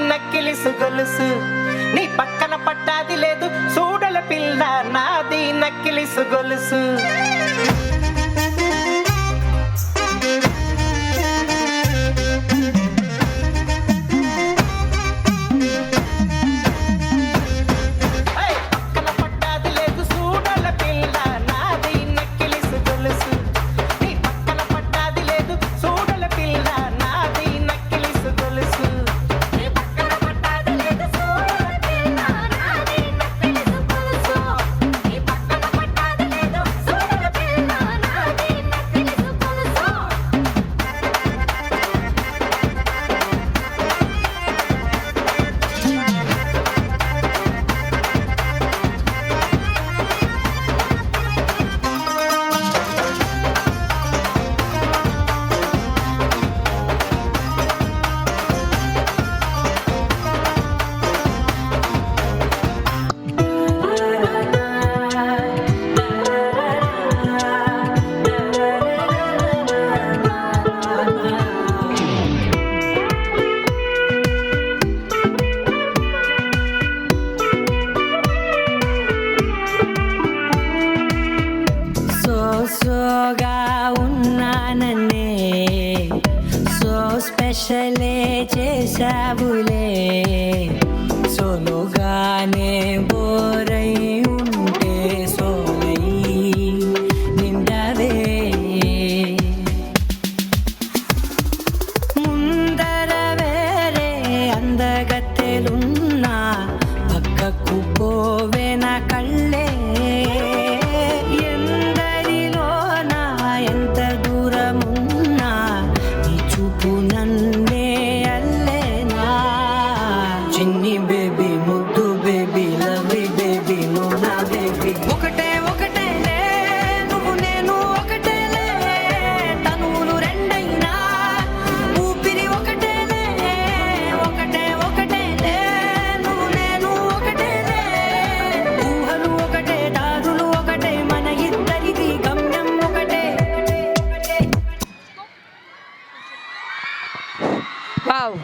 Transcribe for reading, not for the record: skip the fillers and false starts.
నక్కిలిసు గొలుసు నీ పక్కన పట్టాది లేదు చూడల పిల్ల నాది నక్కిలిసు గొలుసు సోగా ఉన్నానన్నే సో స్పెషలే చేసావులే సోలోగానే బోరై ఉంటే సోలై నిండవే ముందర వేరే అందగత్తెలున్నా పక్కకు పోవే నా కళ్ళే చిన్ని బేబీ ముద్దు బేబీ లవ్లీ బేబీ నువ్వు నా బేబీ ఒకటే ఒకటేలే నువ్వు నేను ఒకటేలే తనువులు రెండైనా ఊపిరి ఒకటేలే ఒకటే ఒకటేలే నువ్వు నేను ఒకటేలే ఊహలు ఒకటే దారులు ఒకటే మన ఇద్దరిది గమ్యం ఒకటే వావ్